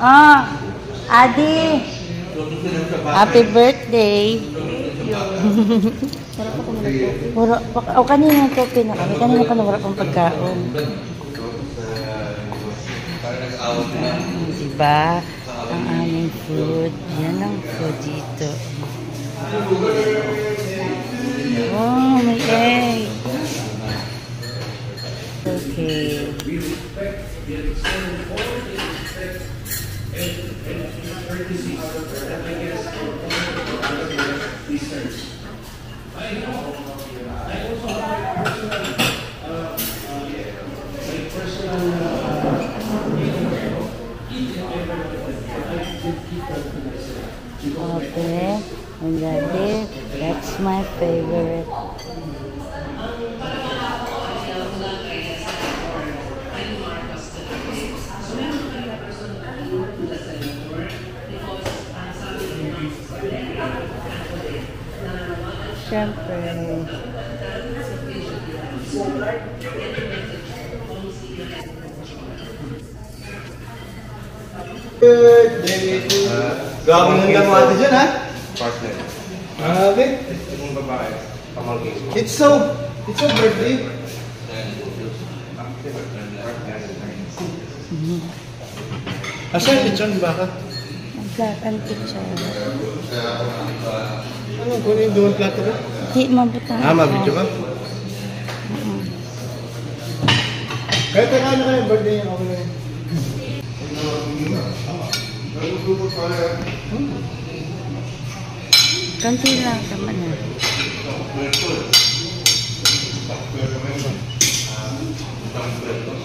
Ah, Adi. Happy birthday. O, kanina kopi na kami. Kanina pa nawala pang pagkaon. Diba? Ang aming food. Yan ang food dito. Oh, may egg. Okay. Okay, and that's my favorite. Siyempre. Birthday to you. Gawin hanggang mo ate dyan, ha? Partner. Grabe. Yung babae, pamangkin. It's so birthday. Asan yung lechon baka? Naglakan picture. Ano, kung yung doon plato ko? Di, mabuta. Mabidyo ka? Kaya ano kayo birthday niya ako na yun? Kanti lang naman na.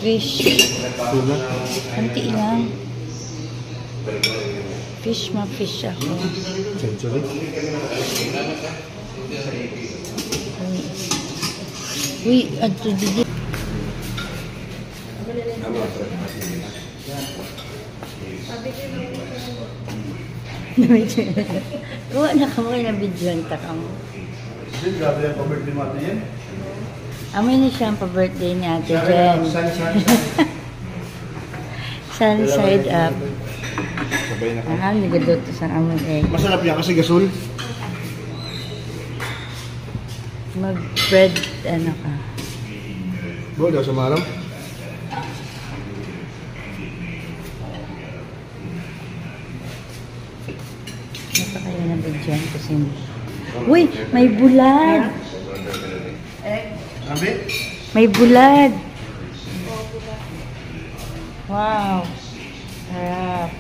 Fish. Kanti lang. Fish, ma-fish ako. Century? Uy, ato dito. Kuha na ka mo kayo na videoan ta ka mo. Grabe yan pa-birthday mo ate yan? Amoy na siya ang pa-birthday ni Ate Jen. Sunside up. Sabay na ka. Nagadoto sa amoy egg. Masarap yan kasi gasol. Mag-bread, ano ka. Bo, daw sa maram. Nasa kayo na videoan kasi. Uy, may bulad! Sabi? May bulad! Wow! Sarap!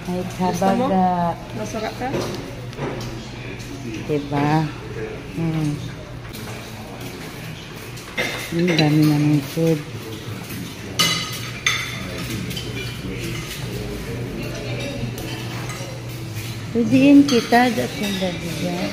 May kabaga. Masarap ka? Diba? Ang dami namin food. Pwedeen kita dating dati dyan.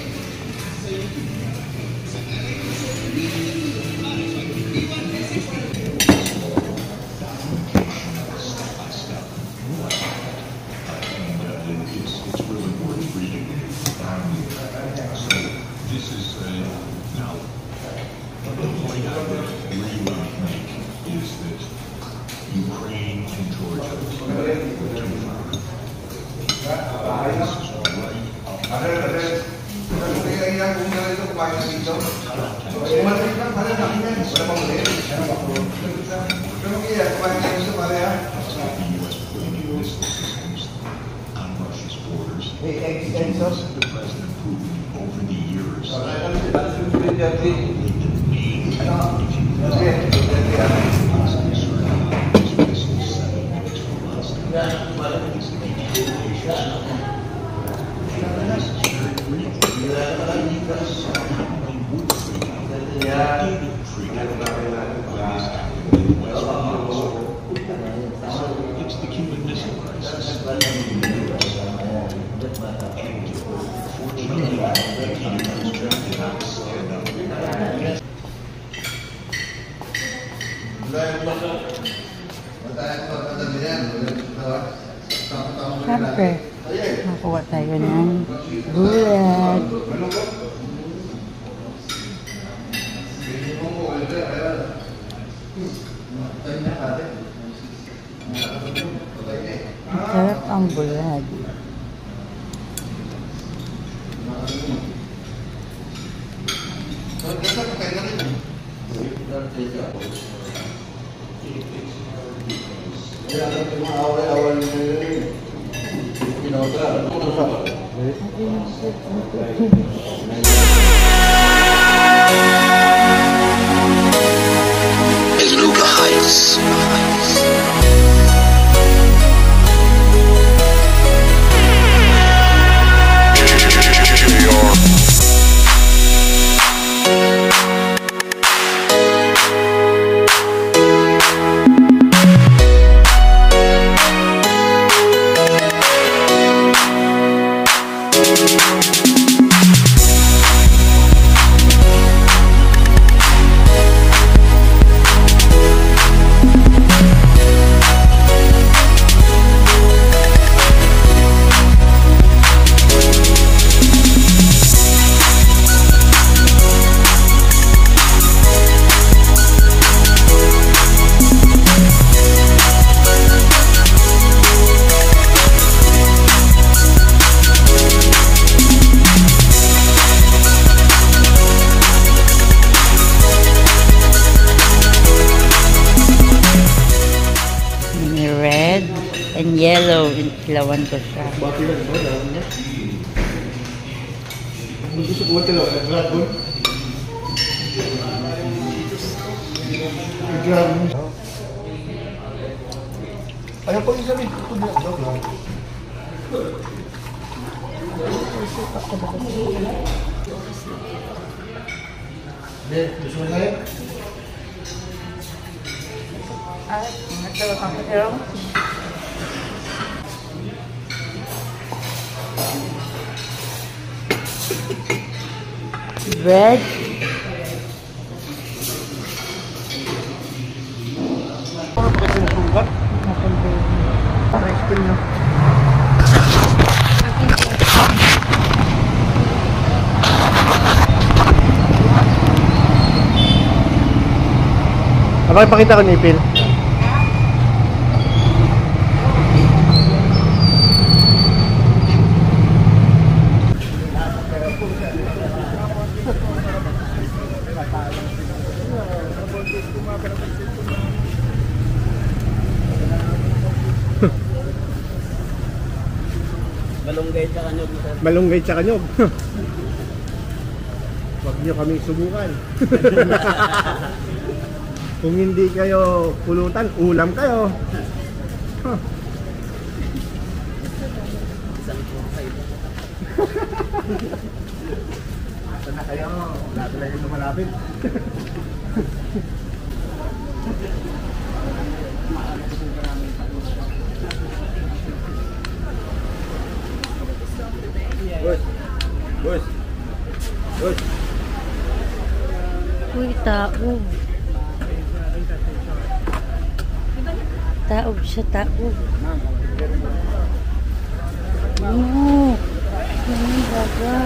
Ukraine and Georgia were too far. On Russia's borders, the President Putin over the years it's the Cuban Missile Crisis. Fortunately, the Cubans did not stand up. Siyempre, makuha tayo ng bulad. ang bulad. Beluga Heights. And yellow, ilawan ko siya. Gusto ko matalo, dragon. Dragon. Ayaw ko isa rin. Joke lang. Gusto mo na yun? Nagtawa ka mo, pero bread. Abang ipakita ko nipil. Malunggay tsaka nyog. Huwag nyo kaming subukan. Kung hindi kayo pulutan, ulam kayo. Sana kayo, lahat na yung lumalapit. Boys. Uy, taog. Taog siya, taog. No. Ano baga?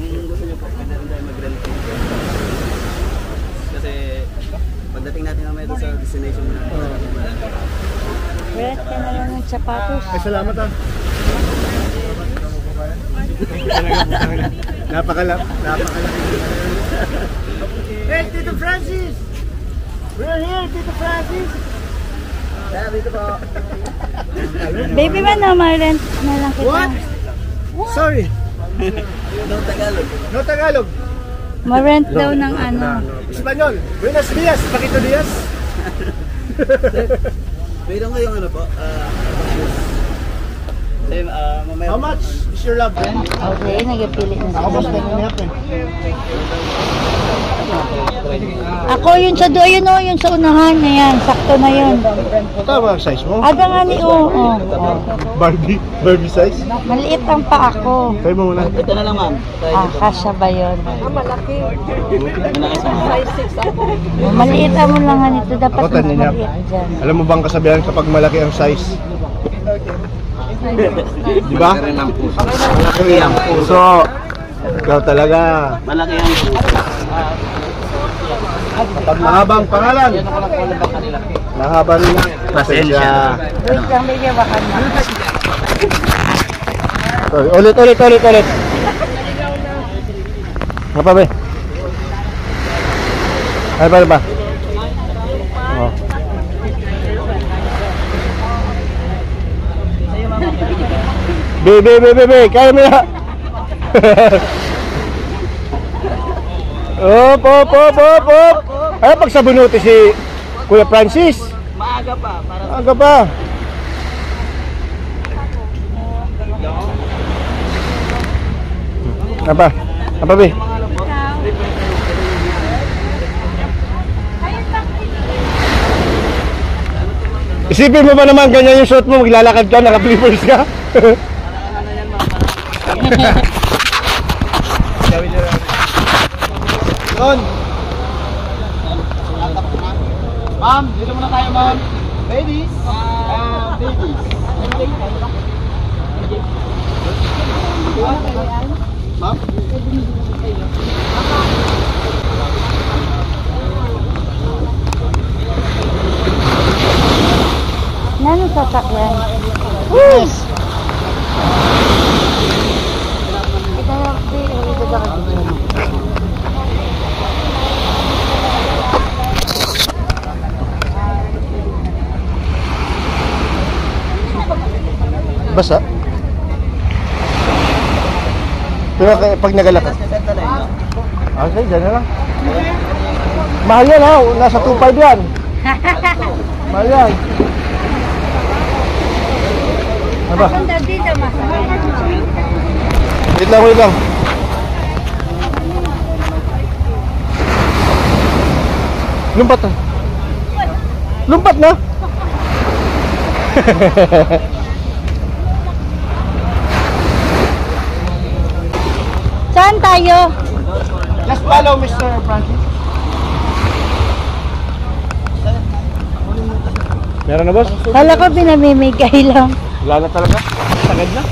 Gusto nyo po, pwede rin tayo mag-rent. Kasi pagdating natin naman ito sa destination na Rent ka na lang ng sapatos. Ay, salamat ah. Napakalaki. Hey, Tito Francis! We're here, Tito Francis! dito po. Baby man na, ma-rent na lang kita. What? Sorry. No Tagalog. No Tagalog. Ma-rent daw ng ano. Espanyol. Buenos dias, Paquito Diaz. Pero ngayong ano po, mamaya. How much is your love, friend? Okay, nagpili na Ako mas sila. ganyan natin. Ako yun sa doon, yun o, yun sa unahan na yan. Sakto na yun. Ito ba ang size mo? Aga nga ni oo. Barbie size? Maliit ang pa ako. Try mo muna. Ito na lang ma'am. Kasya ba yun? Malaki sa Maliit ang mo lang nga nito. Dapat Ako, mas tanin niya. maliit dyan. Alam mo bang kasabihan kapag malaki ang size? Di ba? Malaki ang puso. So, ikaw talaga. Malaki ang puso. Mahabang pangalan. Mahaba rin. Pasensya. Wait lang, baby, baka na. Ulit. Apa ba? Ay ba? Oh. Be, kaya mo ya. Op. Ay pagsabunuti si Kuya Francis. Maaga pa. Para Aga pa. Apa be? Isipin mo ba naman ganyan yung suot mo, maglalakad ka, naka-flippers ka? Don! Ma'am, dito muna tayo, ma'am. Ladies! Ladies. Ma'am? Nano sasakyan? Yes! Ito yung Basa? Pero pag nagalakad. Okay, dyan na lang. Mahal yan ha, nasa 2.5 yan. Mahal yan. Apa? Punta dito, masakyan. Wait lang. Lumpat na. Saan tayo? Just follow Mr. Francis. Meron na boss? Kala ko pinamimigay lang. Wala na talaga? Sagad na?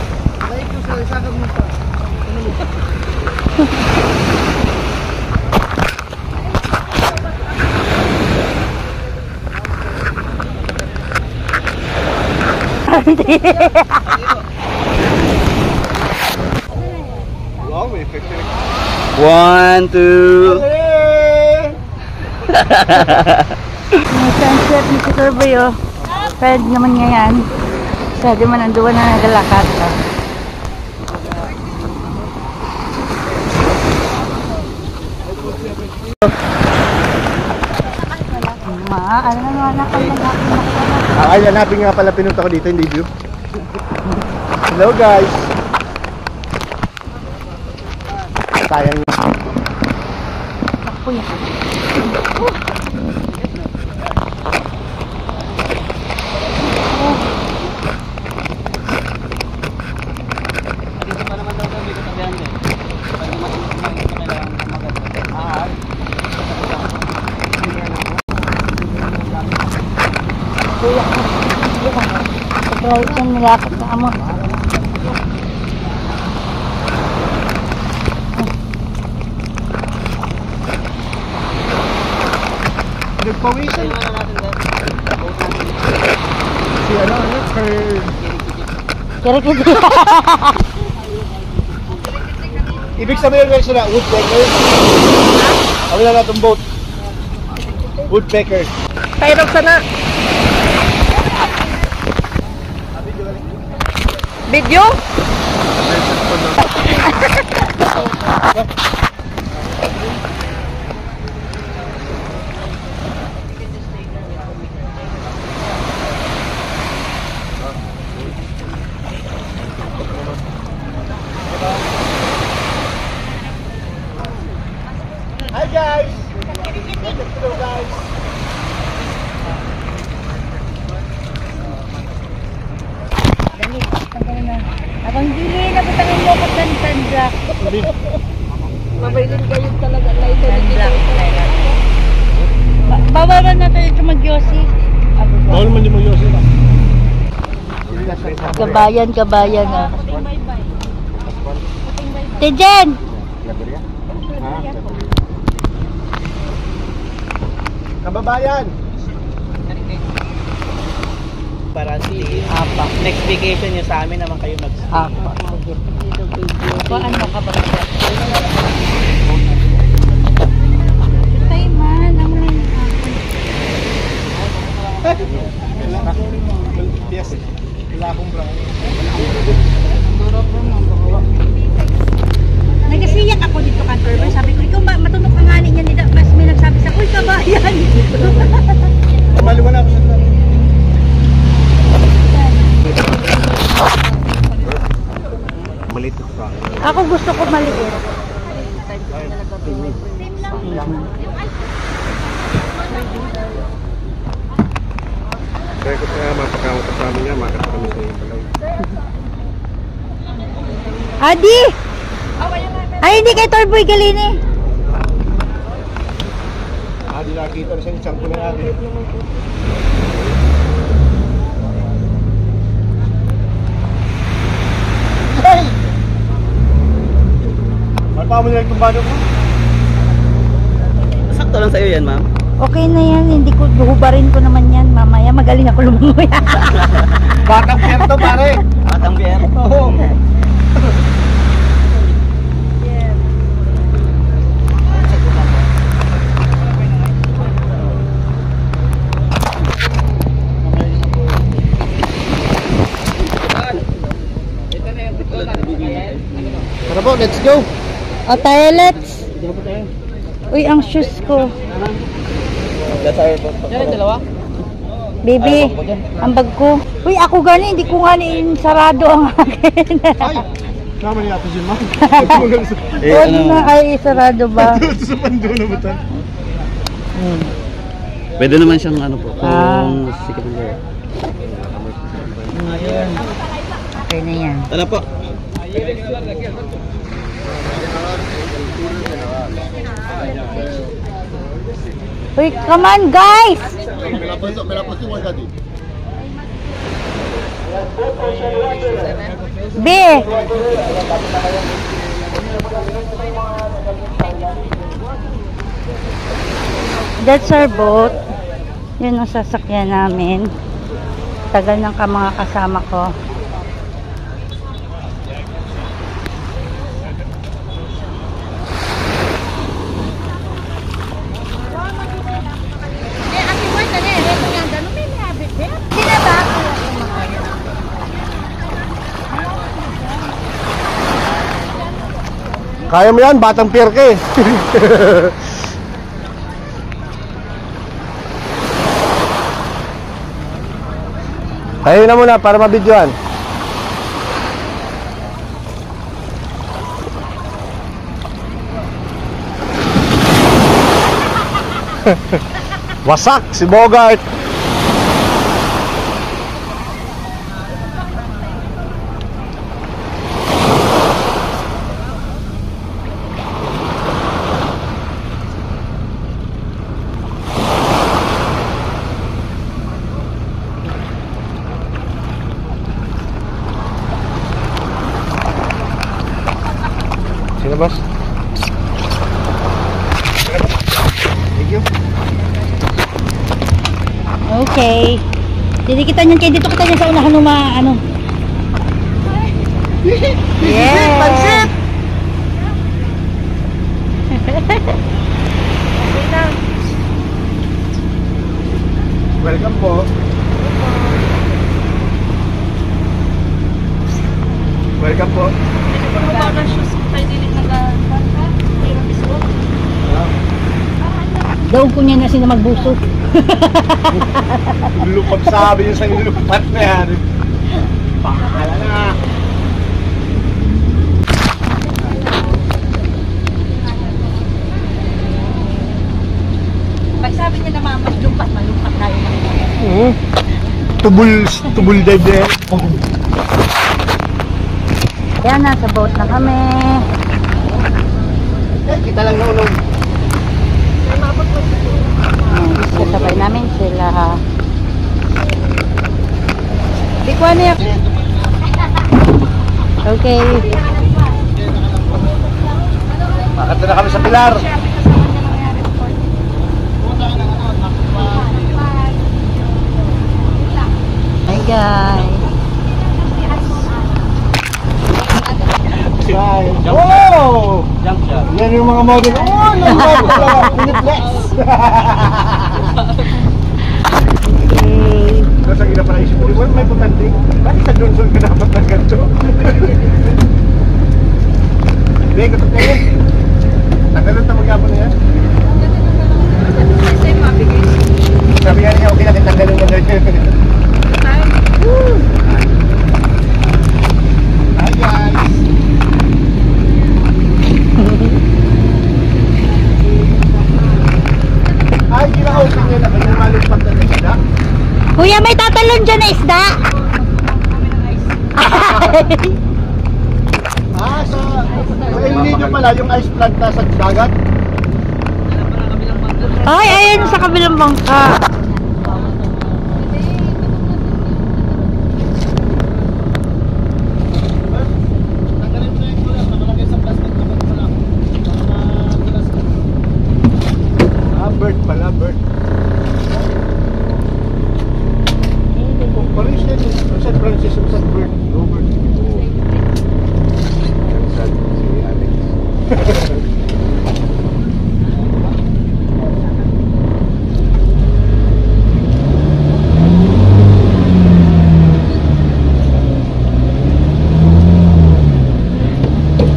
One, two. May sunset ni si Turboy, oh. Friend naman niya yan. Sabi man nanduwa na nagalakad. Oh. Ano na naman Ay, hanapin nga pala pinunta ko dito, hindi view. Hello guys. Sayang. Takpo yan. Kuya, surprise yan, nilakad na mo. Nagpawisan. Si ano, Kira-kira. Ibig sabihin guys sila, woodpecker. Kami na natin boat. Woodpecker. Tayo sana. Video? Hi guys! Hello guys! Abang dili na putangin mo kung Sunblock. Mabailin kayo talaga. Sunblock. Bawalan na tayo ito mag-yosi. Bawal man yung mag-yosi na. Kabayan ah. Tejen! Kababayan. Para next vacation nyo sa amin naman kayo mag-stay. Apa. Ano ka ba? Tay man, ang Yes. Wala akong bra. Nagasiyak ako dito kantor. Sabi ko, ikaw matunog ka nga niya nila. Mas may nagsabi sa, uy kabayan. Maliwan ako sa Malit ka. Ako gusto ko maliit. Kaya ko kaya mapakawat sa amin niya, makata kami sa iyo pala. Adi! Ay, hindi kay Torboy Galini. di nakita na siya yung champo na natin. Hey! Ano pa mo nila yung tumbado mo? Sakto lang sa'yo yan, ma'am. Okay na yan, hindi ko hubarin ko naman yan. Mamaya magaling ako lumungoy. Batang pierto pare! Batang biyer. Oo. Tara po, let's go! O tayo, let's. Uy, ang shoes ko. That's our boat. Dalawa? Baby, ang bag ko. Uy, ako gani, hindi ko gani sarado ang akin. Ay! Naman niya ito dyan, ma'am. Huwag na ay sarado ba? Ito sa pando na ba ito? Pwede naman siyang ano po. Ah. Kung sikip mo. Ayun. Okay na yan. Tara po. Uy, come on guys! B! That's our boat. Yun ang sasakyan namin. Tagal ng mga kasama ko. Kaya mo yan, batang pirke. Tayo na muna para mabidyoan. Wasak si Bogart. Sino boss? Thank you. Okay. Hindi kita niyan kayo dito kita niyan sa unahan ng mga ano. Pansit! Pansit! Welcome po. Welcome po. Daw ko niya na sila magbuso. Lupag sabi niyo sa lupat na yan. Pakala na. Pag sabi niya na mas lumpat, malumpat tayo. Tubul dive there. Yan, nasa boat na kami. Kita lang naulog. Kasabay namin sila. Di ko ano yan. Okay. Makanta na kami sa pilar. guys. Oh! Jump shot. Yan yung mga model. Oh, naman talaga. Piniplex. Okay. Tapos ang ina pala isip ko, well, may putante. Bakit sa Johnson ka dapat ng ganito? Hindi, katot na yun. Tagalon na mag-apon na yan. Sabi nga niya, okay na kitanggalon na lang. Hi guys! Ay, kinakausap niya na ba yung malumpat na isda? Kuya, may tatalon dyan na isda. Sa El Nido pala, yung ice plant na sa dagat. Ay, ayan sa kabilang bangka. Bird pala, bird. Paris yan, San Francisco, San Bird. Robert. San si Alex.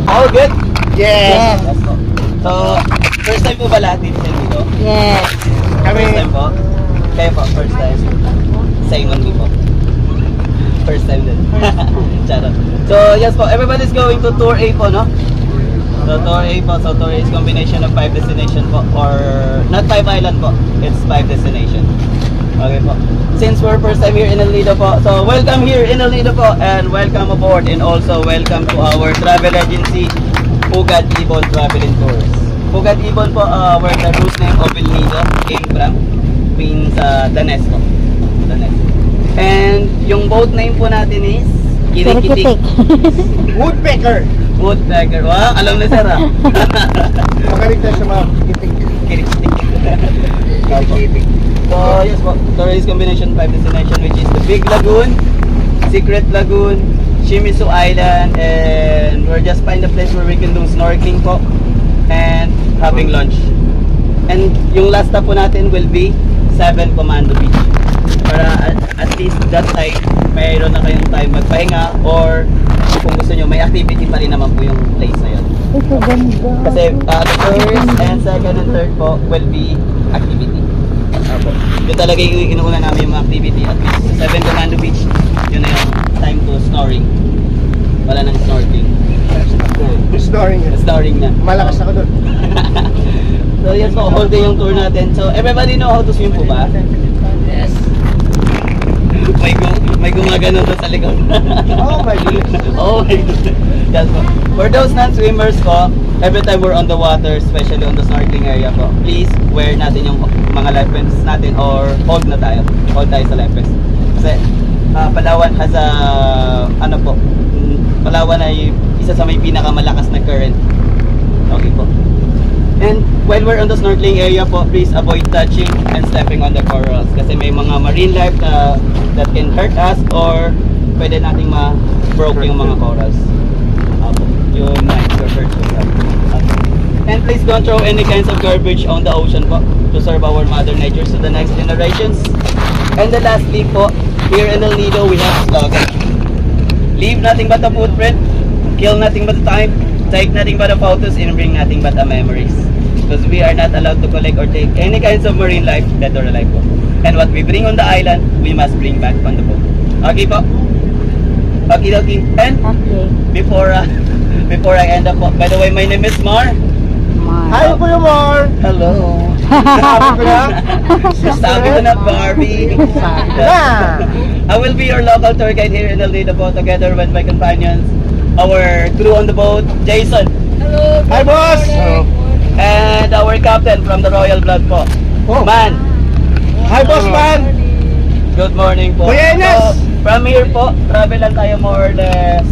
All good? Yes. So, first time po ba lahat dito sa dito? Yes. First time po? Kayo po, first time. Sa Ingon po. First time din. Charot. So, yes po, everybody's going to Tour A po, no? So, Tour A po. So, Tour A is combination of 5 destination po. Or, not 5 island po. It's 5 destination. Okay po. Since we're first time here in El Nido po, so welcome here in El Nido po and welcome aboard and also welcome to our travel agency, Pugad Ibon Travel and Tours. Pugad Ibon po, where the route name of El Nido came from, means Danes po. Danes. And yung boat name po natin is Kirikitik. Woodpecker. Woodpecker. Wow, alam na sir ah. Magaling tayo sa mga kitik. Kirikitik. So, yes po, tourist combination 5 destination, which is the Big Lagoon, Secret Lagoon, Shimizu Island, and we're just find a place where we can do snorkeling po and having lunch. And yung last stop po natin will be 7 Commando Beach. Para at least that time, mayroon na kayong time magpahinga or kung gusto nyo, may activity pa rin naman po yung place na yun. Ito ganda. Kasi the first and second and third po will be activity. Yun talaga yung inuuna namin yung mga activity. At least 7 Commando Beach, yun na yung time to snoring. Wala nang snorkeling. Snoring yun. Snoring na. Malakas ako doon. So yes po, whole day yung tour natin. So everybody know how to swim po ba? Yes. may gumagano doon sa likod. Oh my goodness. Oh my goodness. Yes po. For those non-swimmers po, every time we're on the water, especially on the snorkeling area po, please wear natin yung mga life vests natin or hold na tayo. Hold tayo sa life vest. Kasi Palawan has a, ano po, Palawan ay isa sa may pinakamalakas na current. Okay po. And while we're on the snorkeling area po, please avoid touching and stepping on the corals. Kasi may mga marine life that can hurt us or pwede nating ma-broke yung mga corals. Yung knives or hurt yung And please don't throw any kinds of garbage on the ocean po to serve our mother nature to the next generations. And then lastly po, here in El Nido we have slogan. Leave nothing but a footprint, kill nothing but the time, take nothing but the photos, and bring nothing but the memories. Because we are not allowed to collect or take any kinds of marine life, dead or alive po. And what we bring on the island, we must bring back on the boat. Okay po? Okay. And Okay. before I end up po, by the way, my name is Mar. Hi po yung Mar. Hello. Sabi ko na. Sabi ko na, Barbie. Na. I will be your local tour guide here in El Nido po, together with my companions, our crew on the boat, Jason. Hello. Hi boss. And our captain from the Royal Blood po, Oh. Man. Hi boss man. Good morning po. Kuya Enes. So, from here po, travel lang tayo more or less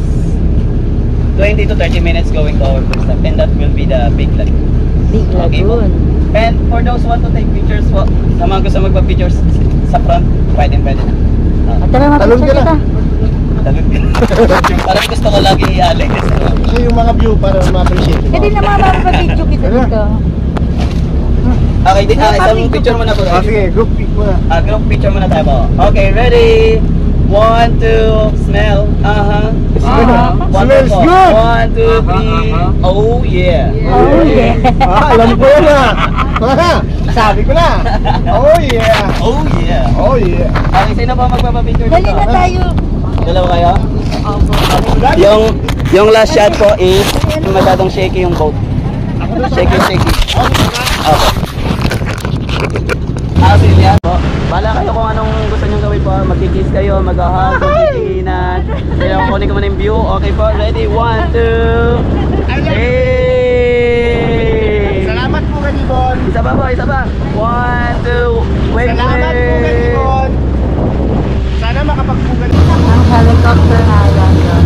20 to 30 minutes going to our first stop, and that will be the Big Lagoon. Big Okay po. Lagoon. And for those who want to take pictures po, sa mga gusto magpa-pictures sa front, pwede na. At tara, Talon ka mapicture na. kita. Parang gusto ko lagi i-alik. Kasi yung mga view para ma-appreciate mo. Hindi naman mapapag-video kita dito. Okay, isang picture muna po. Sige, group pic mo na. Group picture muna tayo po. Okay, ready? 1, 2, smell. Smells good. 1, 2, 3. Oh yeah. Oh yeah. Alam ko yan ah. Sabi ko na. Oh yeah. Oh yeah. Oh yeah. Okay, sino pa magpapapicture dito? Dali na tayo. Dalawa kayo? Yung last shot po is masyadong shaky yung boat. Shaky. Okay. Silya po. Bahala kayo kung anong gusto nyo gawin po. Magkikiss kayo, mag-hug, magkikinan. Kaya kunin ko muna yung view. Okay po, ready? 1, 2. Hey! Salamat po, Ganibon. Isa pa po, isa pa. 1, 2. Wait, Salamat po, Ganibon. Sana makapagpugan. Ang helicopter na yan doon.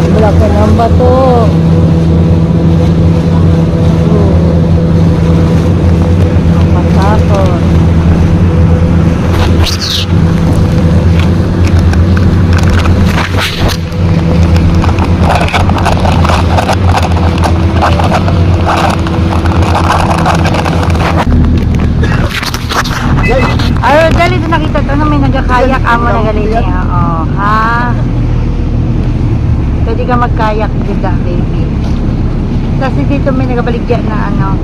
Bulakan ng bato. Matakot. Ay, dali ito nakita to na may nagkakayak amo na galing niya. Oh, ha? Pwede ka magkayak dito, baby. Kasi dito may nagabaligyan na ano.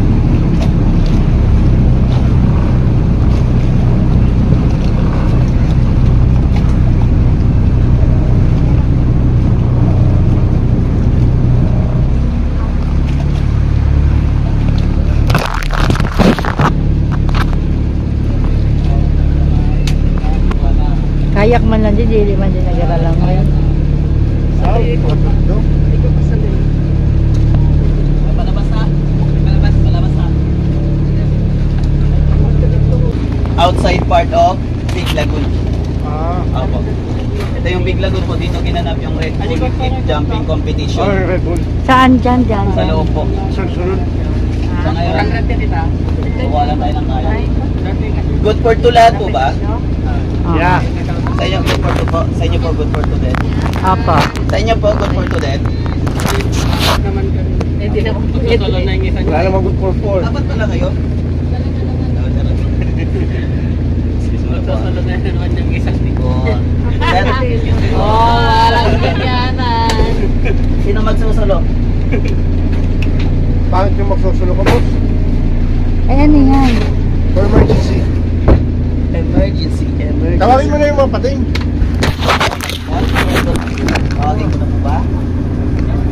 Kayak man lang din, hindi man din nag-aralang ngayon. Outside part of Big Lagoon. Opo. Ito yung Big Lagoon po. Dito ginanap yung Red Bull Keep Jumping Competition. Red Bull. Saan dyan? Dyan. Sa loob po. Sunod. Sa ngayon, kukuha lang tayo ng kaya. Good for two lahat po ba? Yeah. Sa inyo good for two po. Sa inyo po good for two din. Apa. Sa inyo po good for two din. Wala namang good for 4. Dapat pala kayo? Solo na naman yung isang likod. Walang ganyanan. Sino magsusulo? Bakit yung magsusulo ka, boss? Ay, ano yan? For emergency. Emergency. Tawagin mo na yung mga pating. Tawagin ko na po ba?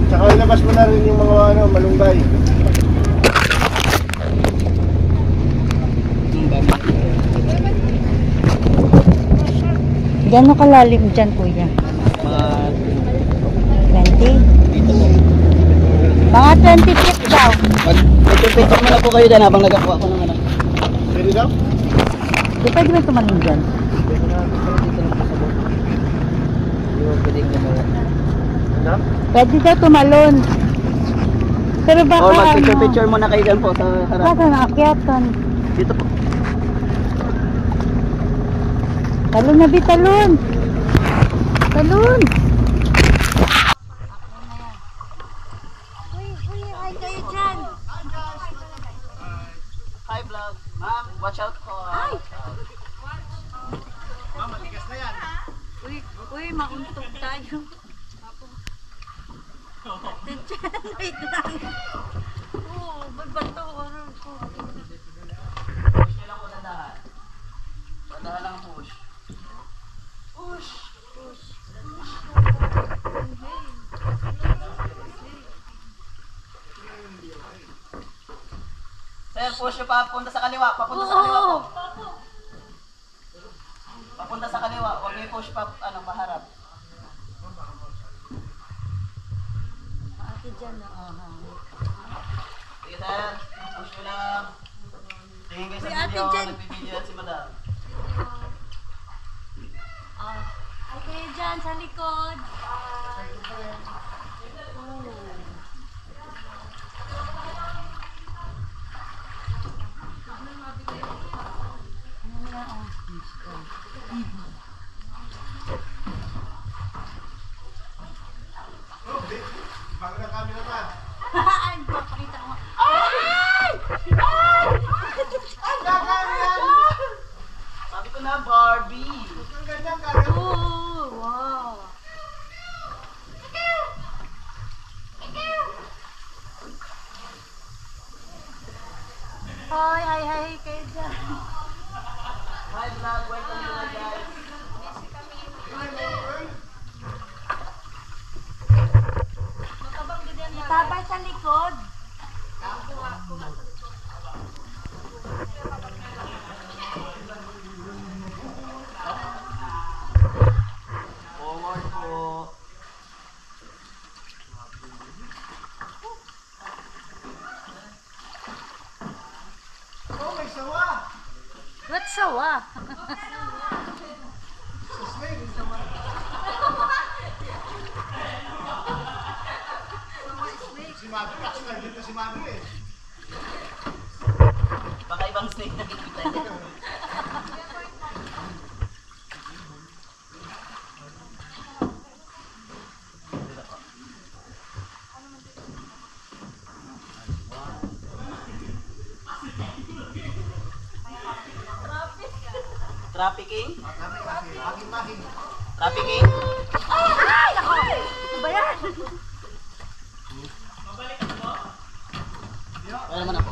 Tsaka ilabas mo na rin yung mga malunggay. Gano'ng kalalim dyan, kuya? Mga 20? dito po. Mga 20 feet daw. Picture mo na po kayo dyan habang nagakuha ko ng ano. Pwede daw? Di pwede ba tumalong dyan? Ano? Pwede daw tumalon. Pero baka Or mag-picture mo na kayo dyan po sa harap. Baka naakyatan. Dito po. Talon na, Bi, talon. Talon. Hi vlog. Ma'am, watch out po. Ma'am, matigas na yan. Uy, mauntog tayo. Wait lang. Oo, ba't ko? Push nyo lang po dandahan. Dandahan lang push. Push. Sir, push nyo papunta sa kaliwa. Papunta sa kaliwa po. Papunta sa kaliwa. Huwag nyo push pa, paharap. Ate dyan na. Sige sir, push nyo lang. Tingin kayo Si sa Ate video, Jen. nagbibideo si madam. Ay, kayo dyan sa likod. Bago na camera ka. Ay, papakita ko. Sabi ko na, Barbie. Ang ganda ang camera. Oh, wow. Hi kayo dyan. Hi vlog, welcome to my guys. Tabay sa likod. Forward po. Oh, may sawa. What's sawa? Sa swing, may sawa. Si Mami, kasi nandito si Mami eh. Baka ibang snake na nakikita niyo. Trafficking? Making. Trafficking? Ay, ako! Ano ba yan? Wala naman ako.